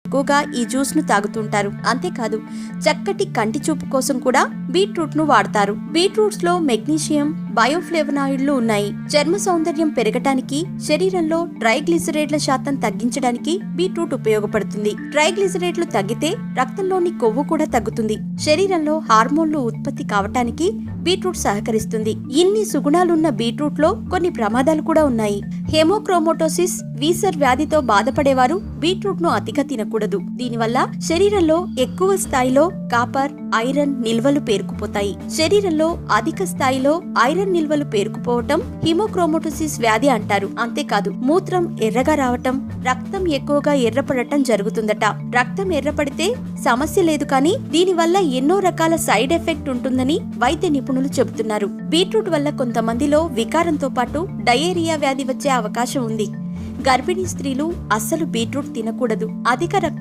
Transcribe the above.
ఎక్కువగా ఈ జ్యూస్ ను తాగుతుంటారు. అంతేకాదు చక్కటి కంటి చూపు కోసం కూడా బీట్రూట్ ను వాడతారు. బీట్రూట్స్ లో మెగ్నీషియం, బయోఫ్లేవనాయిడ్లు ఉన్నాయి. చర్మ సౌందర్యం పెరగటానికి, శరీరంలో ట్రైగ్లిసరైడ్ల శాతం తగ్గించడానికి బీట్రూట్ ఉపయోగపడుతుంది. ట్రైగ్లిసరైడ్లు తగ్గితే రక్తంలోని కొవ్వు కూడా తగ్గుతుంది. శరీరంలో హార్మోన్లు ఉత్పత్తి కావటానికి బీట్రూట్ సహకరిస్తుంది. ఇన్ని సుగుణాలున్న బీట్రూట్ లో కొన్ని ప్రమాదాలు కూడా ఉన్నాయి. హెమోక్రోమోటోసిస్, వీసర్ వ్యాధితో బాధపడేవారు బీట్రూట్ ను అతిగా తినకూడదు. దీనివల్ల శరీరంలో ఎక్కువ స్థాయిలో కాపర్, ఐరన్ నిల్వలు పేరుకుపోతాయి. శరీరంలో అధిక స్థాయిలో ఐరన్ నిల్వలు పేరుకుపోవటం హిమోక్రోమోటోసిస్ వ్యాధి అంటారు. అంతేకాదు మూత్రం ఎర్రగా రావటం, రక్తం ఎక్కువగా ఎర్రపడటం జరుగుతుందట. రక్తం ఎర్రపడితే సమస్య లేదు, కానీ దీనివల్ల ఎన్నో రకాల సైడ్ ఎఫెక్ట్ ఉంటుందని వైద్య నిపుణులు చెబుతున్నారు. బీట్రూట్ వల్ల కొంతమందిలో వికారంతో పాటు డయేరియా వ్యాధి వచ్చే అవకాశం ఉంది. గర్భిణీ స్త్రీలు అస్సలు బీట్రూట్ తినకూడదు. అధిక రక్త